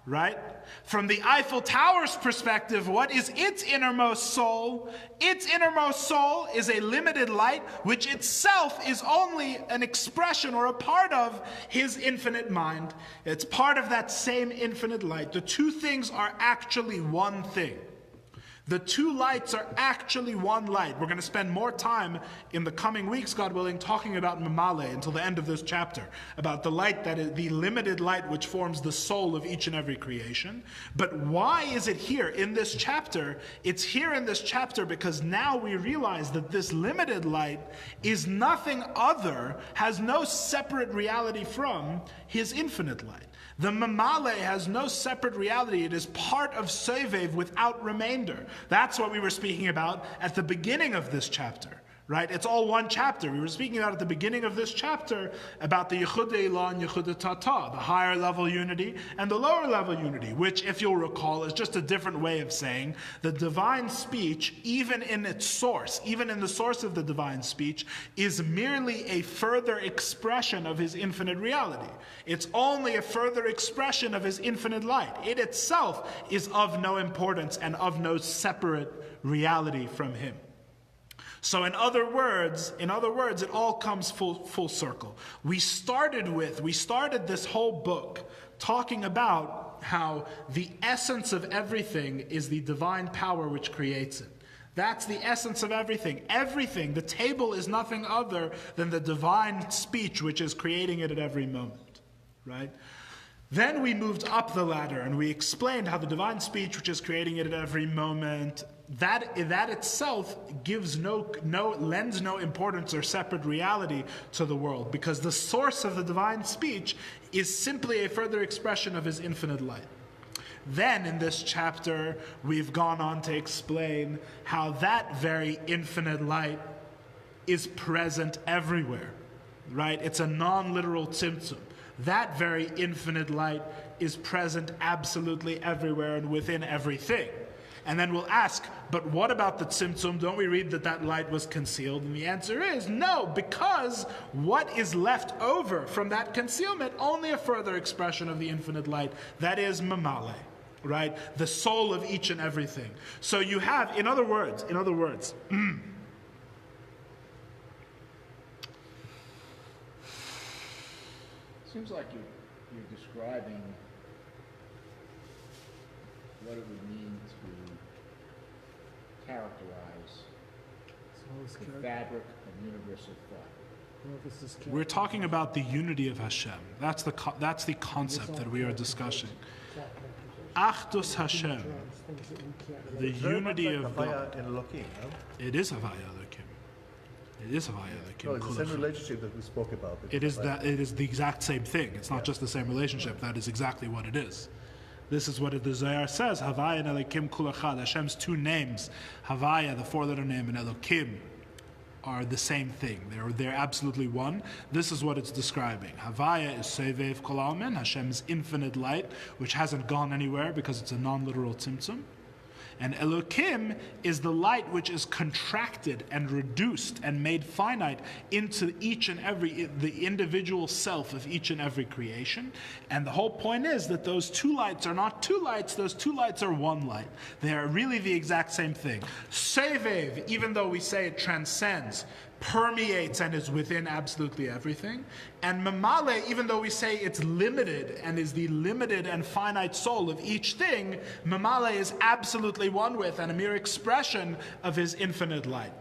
A: right? From the Eiffel Tower's perspective, what is its innermost soul? Its innermost soul is a limited light, which itself is only an expression or a part of his infinite mind. It's part of that same infinite light. The two things are actually one thing. The two lights are actually one light. We're going to spend more time in the coming weeks, God willing, talking about Mamale until the end of this chapter, about the light that is the limited light which forms the soul of each and every creation. But why is it here in this chapter? It's here in this chapter because now we realize that this limited light is nothing other, has no separate reality from his infinite light. The Mamale has no separate reality. It is part of Sevev without remainder. That's what we were speaking about at the beginning of this chapter, right? It's all one chapter. We were speaking about at the beginning of this chapter about the Yichud Eilah and Yichud Tata, the higher level unity and the lower level unity, which, if you'll recall, is just a different way of saying the divine speech, even in its source, even in the source of the divine speech, is merely a further expression of his infinite reality. It's only a further expression of his infinite light. It itself is of no importance and of no separate reality from him. So in other words, it all comes full circle. We started this whole book talking about how the essence of everything is the divine power which creates it. That's the essence of everything. Everything, the table is nothing other than the divine speech which is creating it at every moment, right? Then we moved up the ladder and we explained how the divine speech which is creating it at every moment, that itself gives lends no importance or separate reality to the world, because the source of the divine speech is simply a further expression of his infinite light. Then in this chapter, we've gone on to explain how that very infinite light is present everywhere, right? It's a non-literal tzimtzum. That very infinite light is present absolutely everywhere and within everything. And then we'll ask, but what about the tzimtzum? Don't we read that light was concealed? And the answer is no, because what is left over from that concealment? Only a further expression of the infinite light. That is mamale, right? The soul of each and everything. So you have, in other words,
C: Seems like you're describing what it would mean to characterize the fabric of universal thought.
A: we're talking about the unity of Hashem. That's the concept that we are discussing. Achdus Hashem, the unity of God. It is Havaya Elokim. It is Havaya Elokim.
B: No, it's the same relationship that we spoke about.
A: It is the exact same thing. It's not just the same relationship. That is exactly what it is. This is what the Zohar says. Havaya and Elokim kul echad. Hashem's two names, Havaya, the four-letter name, and Elokim, are the same thing. They're absolutely one. This is what it's describing. Havaya is Sevev Kol Almin, Hashem's infinite light, which hasn't gone anywhere because it's a non-literal tzimtzum. And Elokim is the light which is contracted and reduced and made finite into the individual self of each and every creation. And the whole point is that those two lights are not two lights, those two lights are one light. They are really the exact same thing. Sevev, even though we say it transcends, permeates and is within absolutely everything. And Mamale, even though we say it's limited and is the limited and finite soul of each thing, Mamale is absolutely one with and a mere expression of his infinite light.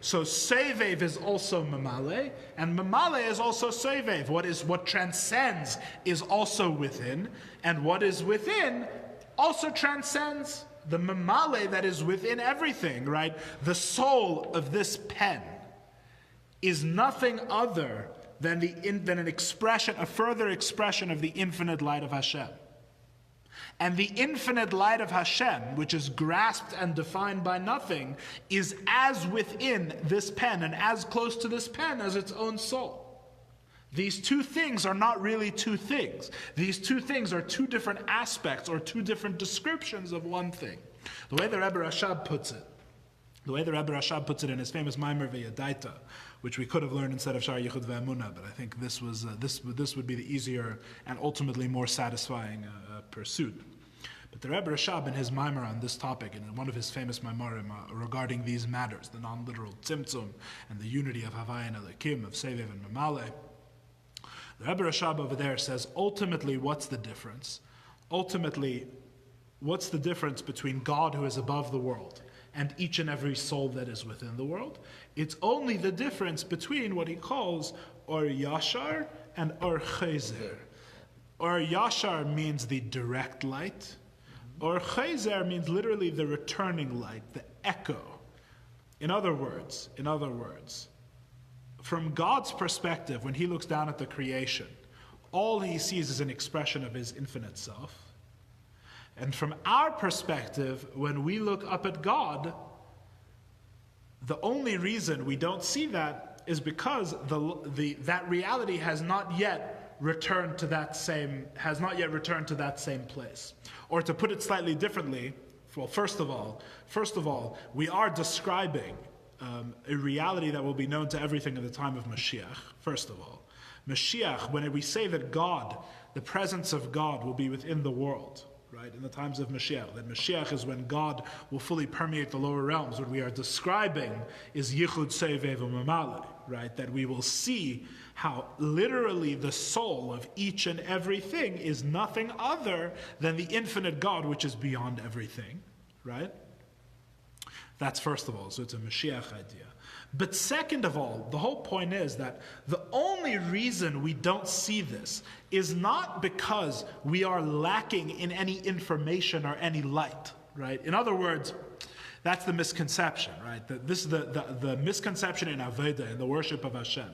A: So Sevev is also Mamale, and Mamale is also Sevev. What transcends is also within, and what is within also transcends. The Mamale that is within everything, right? The soul of this pen is nothing other than an expression, a further expression of the infinite light of Hashem. And the infinite light of Hashem, which is grasped and defined by nothing, is as within this pen and as close to this pen as its own soul. These two things are not really two things. These two things are two different aspects or two different descriptions of one thing. The way the Rebbe Rashab puts it in his famous Maimer V'Yadaita, which we could have learned instead of Shaar HaYichud Ve'emunah, but I think this would be the easier and ultimately more satisfying pursuit. But the Rebbe Rashab in his Maimer on this topic, and in one of his famous Maimarim regarding these matters, the non-literal tzimtzum and the unity of Havaya and Elokim, of Sevev and Mamale, the Rebbe Rashab over there says, ultimately, what's the difference? Ultimately, what's the difference between God, who is above the world, and each and every soul that is within the world? It's only the difference between what he calls Or Yashar and Or Chayzer. Or Yashar means the direct light. Or Chayzer means literally the returning light, the echo. In other words, from God's perspective, when he looks down at the creation, all he sees is an expression of his infinite self. And from our perspective, when we look up at God, The only reason we don't see that is because that reality has not yet returned to that same place. Or to put it slightly differently, well, first of all, we are describing a reality that will be known to everything at the time of Mashiach. First of all, Mashiach, when we say that God, the presence of God, will be within the world, right, in the times of Mashiach, that Mashiach is when God will fully permeate the lower realms. What we are describing is Yichud Seivev Mamale, right, that we will see how literally the soul of each and everything is nothing other than the infinite God, which is beyond everything, right? That's first of all, so it's a Mashiach idea. But second of all, the whole point is that the only reason we don't see this is not because we are lacking in any information or any light, right? In other words, that's the misconception, right? This is the misconception in Avodah, in the worship of Hashem,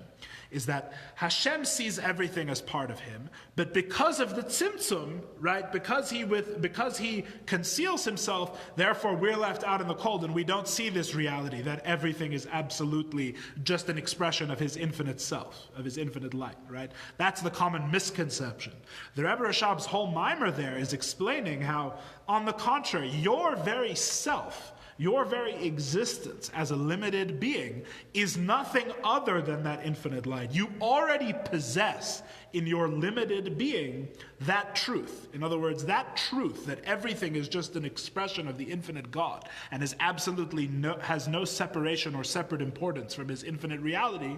A: is that Hashem sees everything as part of Him, but because of the tzimtzum, right? Because he conceals Himself, therefore we're left out in the cold, and we don't see this reality that everything is absolutely just an expression of His infinite self, of His infinite light, right? That's the common misconception. The Rebbe Rashab's whole mimer there is explaining how, on the contrary, your very self, your very existence as a limited being is nothing other than that infinite light. You already possess in your limited being that truth. In other words, that truth that everything is just an expression of the infinite God and is absolutely has no separation or separate importance from His infinite reality.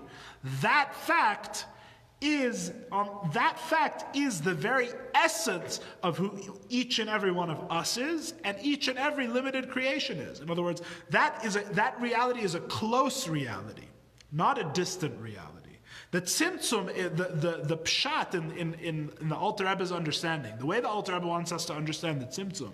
A: That fact is the very essence of who each and every one of us is, and each and every limited creation is. In other words, that reality is a close reality, not a distant reality. The tzimtzum, the pshat in the Alter Rebbe's understanding, the way the Alter Rebbe wants us to understand the tzimtzum,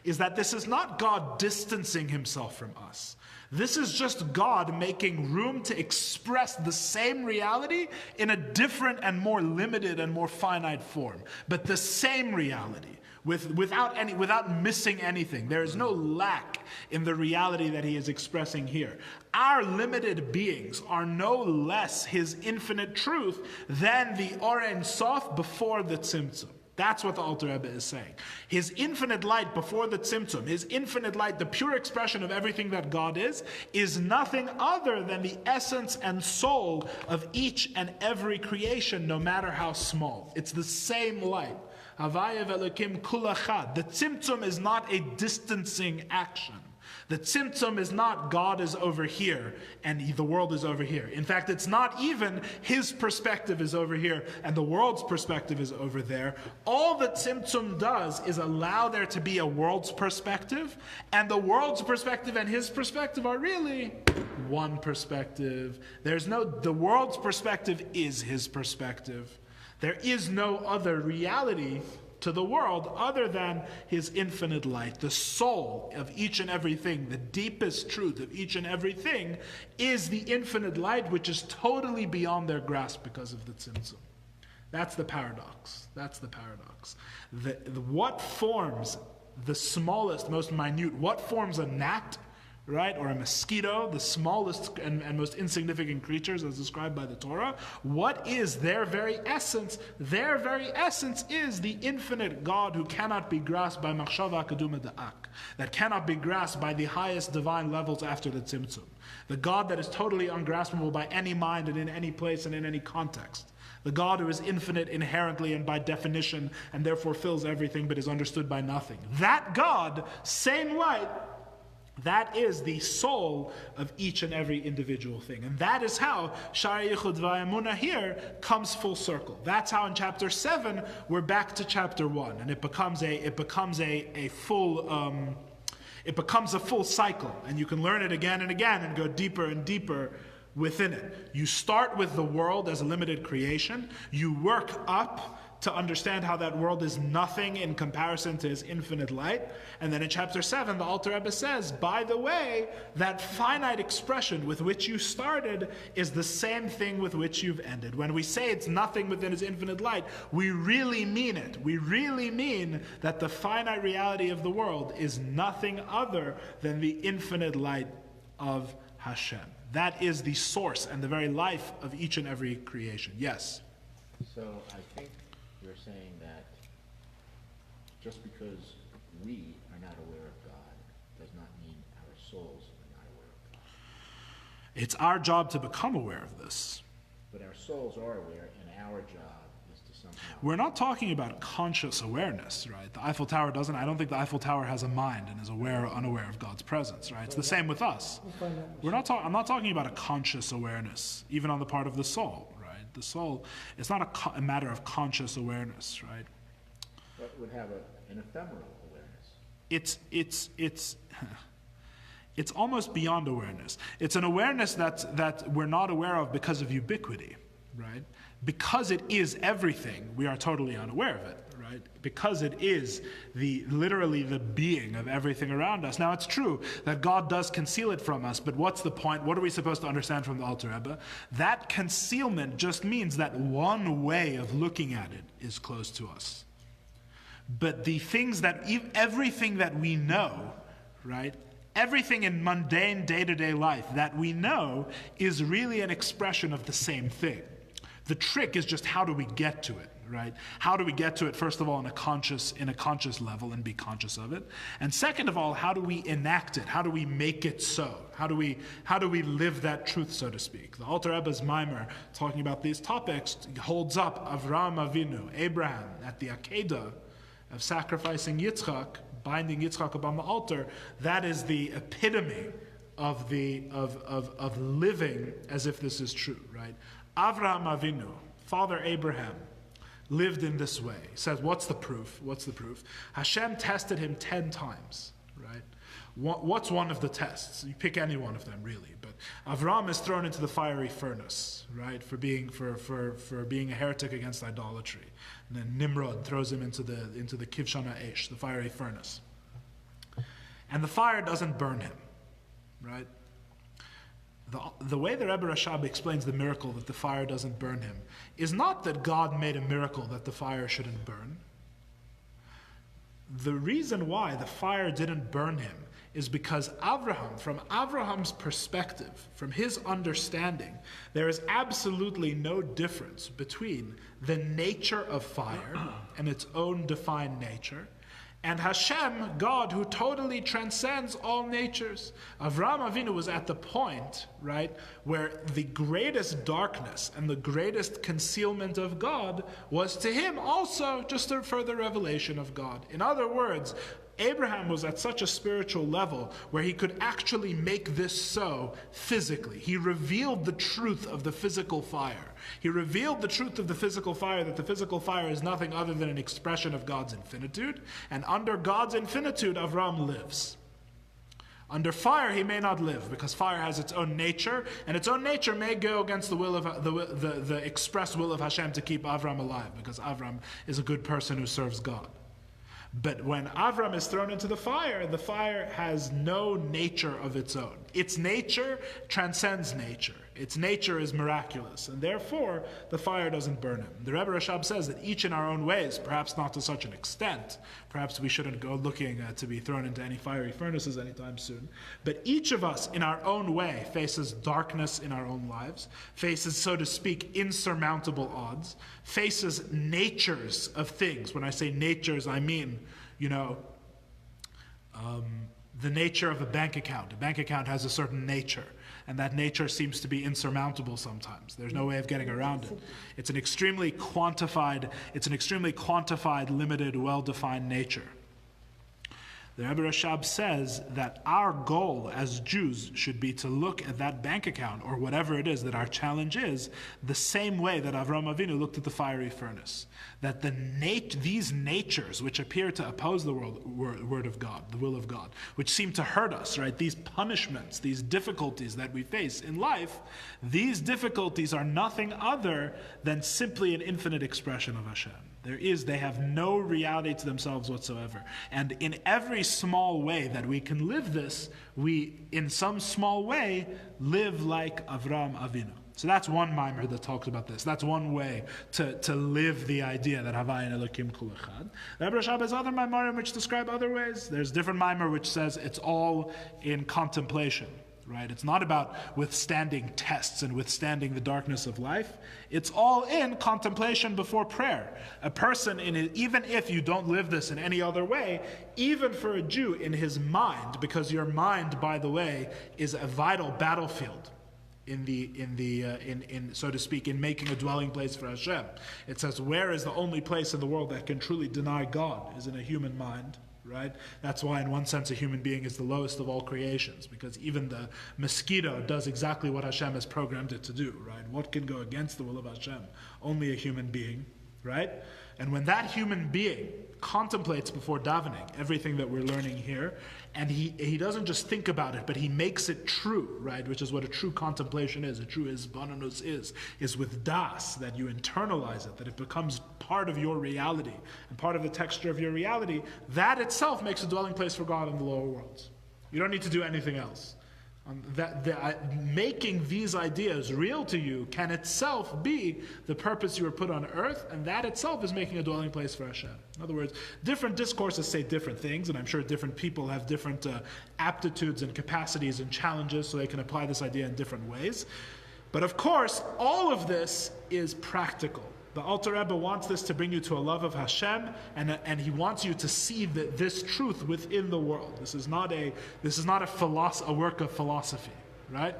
A: is that this is not God distancing Himself from us. This is just God making room to express the same reality in a different and more limited and more finite form, but the same reality. Without missing anything. There is no lack in the reality that He is expressing here. Our limited beings are no less His infinite truth than the Or Ein Sof before the Tzimtzum. That's what the Alter Rebbe is saying. His infinite light before the Tzimtzum, His infinite light, the pure expression of everything that God is nothing other than the essence and soul of each and every creation, no matter how small. It's the same light. Havayev Elokim Kulachad. The tzimtzum is not a distancing action. The tzimtzum is not God is over here and the world is over here. In fact, it's not even His perspective is over here and the world's perspective is over there. All that tzimtzum does is allow there to be a world's perspective, and the world's perspective and His perspective are really one perspective. The world's perspective is His perspective. There is no other reality to the world other than His infinite light. The soul of each and everything, the deepest truth of each and everything, is the infinite light, which is totally beyond their grasp because of the tzimtzum. That's the paradox. That's the paradox. What forms the smallest, most minute, what forms a gnat, right, or a mosquito, the smallest and most insignificant creatures as described by the Torah, what is their very essence? Their very essence is the infinite God who cannot be grasped by machshava kaduma da'ak, that cannot be grasped by the highest divine levels after the tzimtzum. The God that is totally ungraspable by any mind and in any place and in any context. The God who is infinite inherently and by definition and therefore fills everything but is understood by nothing. That God, same light, that is the soul of each and every individual thing. And that is how Shaar HaYichud v'Emunah here comes full circle. That's how in chapter 7 we're back to chapter 1, and it becomes a full cycle, and you can learn it again and again and go deeper and deeper within it. You start with the world as a limited creation. You work up to understand how that world is nothing in comparison to His infinite light. And then in chapter 7, the Alter Rebbe says, by the way, that finite expression with which you started is the same thing with which you've ended. When we say it's nothing within His infinite light, we really mean it. We really mean that the finite reality of the world is nothing other than the infinite light of Hashem. That is the source and the very life of each and every creation. Yes?
C: So I think you're saying that just because we are not aware of God does not mean our souls are not aware of God.
A: It's our job to become aware of this.
C: But our souls are aware, and our job is to somehow...
A: We're not talking about conscious awareness, right? The Eiffel Tower doesn't, I don't think the Eiffel Tower has a mind and is aware or unaware of God's presence, right? It's the same with us. I'm not talking about a conscious awareness, even on the part of the soul, right? The soul, it's not a matter of conscious awareness, right?
C: But would have an ephemeral awareness.
A: It's almost beyond awareness. It's an awareness that we're not aware of because of ubiquity, right? Because it is everything, we are totally unaware of it, right? Because it is literally the being of everything around us. Now, it's true that God does conceal it from us, but what's the point? What are we supposed to understand from the Alter Rebbe? That concealment just means that one way of looking at it is close to us. But the things everything that we know, right? Everything in mundane day-to-day life that we know is really an expression of the same thing. The trick is just how do we get to it, right? How do we get to it, first of all, in a conscious level and be conscious of it? And second of all, how do we enact it? How do we make it so? How do we live that truth, so to speak? The Alter Rebbe's Mimer, talking about these topics, holds up Avraham Avinu, Abraham, at the Akedah of sacrificing Yitzchak, binding Yitzchak upon the altar. That is the epitome of living as if this is true, right? Avraham Avinu, Father Abraham, lived in this way. He says, what's the proof? What's the proof? Hashem tested him 10 times, right? What's one of the tests? You pick any one of them, really. But Avram is thrown into the fiery furnace, right, for being a heretic against idolatry. And then Nimrod throws him into the Kivshan Ha'esh, the fiery furnace. And the fire doesn't burn him, right? The way the Rebbe Rashab explains the miracle that the fire doesn't burn him is not that God made a miracle that the fire shouldn't burn. The reason why the fire didn't burn him is because Avraham, from Avraham's perspective, from his understanding, there is absolutely no difference between the nature of fire and its own defined nature, and Hashem, God, who totally transcends all natures. Avraham Avinu was at the point, right, where the greatest darkness and the greatest concealment of God was to him also just a further revelation of God. In other words, Abraham was at such a spiritual level where he could actually make this so physically. He revealed the truth of the physical fire. He revealed the truth of the physical fire, that the physical fire is nothing other than an expression of God's infinitude. And under God's infinitude, Avram lives. Under fire, he may not live, because fire has its own nature, and its own nature may go against the will of the express will of Hashem to keep Avram alive, because Avram is a good person who serves God. But when Avram is thrown into the fire has no nature of its own. Its nature transcends nature. Its nature is miraculous, and therefore the fire doesn't burn him. The Rebbe Rashab says that each in our own ways, perhaps not to such an extent, perhaps we shouldn't go looking to be thrown into any fiery furnaces anytime soon, but each of us in our own way faces darkness in our own lives, faces, so to speak, insurmountable odds, faces natures of things. When I say natures, I mean, the nature of a bank account. A bank account has a certain nature, and that nature seems to be insurmountable sometimes. There's no way of getting around it. It's an extremely quantified, limited, well-defined nature. The Rebbe Rashab says that our goal as Jews should be to look at that bank account, or whatever it is that our challenge is, the same way that Avraham Avinu looked at the fiery furnace. That these natures, which appear to oppose the word of God, the will of God, which seem to hurt us, right? These punishments, these difficulties that we face in life, these difficulties are nothing other than simply an infinite expression of Hashem. They have no reality to themselves whatsoever. And in every small way that we can live this, we, in some small way, live like Avraham Avinu. So that's one mimer that talks about this. That's one way to live the idea that Havayin Elokim Kol Echad. Rebbe Rashab has other mimarim which describe other ways. There's different mimer which says it's all in contemplation. right? It's not about withstanding tests and withstanding the darkness of life. It's all in contemplation before prayer. A person, even if you don't live this in any other way, even for a Jew in his mind, because your mind, by the way, is a vital battlefield in so to speak, in making a dwelling place for Hashem. It says, where is the only place in the world that can truly deny God? Is in a human mind. Right? That's why, in one sense, a human being is the lowest of all creations, because even the mosquito does exactly what Hashem has programmed it to do. Right? What can go against the will of Hashem? Only a human being. Right? And when that human being contemplates before davening everything that we're learning here, and he doesn't just think about it, but he makes it true, right? Which is what a true contemplation is. A true hisbananus is with das, that you internalize it, that it becomes part of your reality and part of the texture of your reality. That itself makes a dwelling place for God in the lower worlds. You don't need to do anything else. Making these ideas real to you can itself be the purpose you were put on earth, and that itself is making a dwelling place for Hashem. In other words, different discourses say different things, and I'm sure different people have different aptitudes and capacities and challenges, so they can apply this idea in different ways. But of course, all of this is practical. The Alter Rebbe wants this to bring you to a love of Hashem, and he wants you to see this truth within the world. This is not a work of philosophy, right?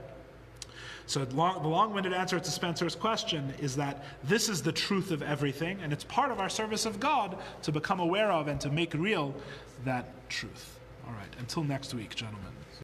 A: So the long-winded answer to Spencer's question is that this is the truth of everything, and it's part of our service of God to become aware of and to make real that truth. All right, until next week, gentlemen.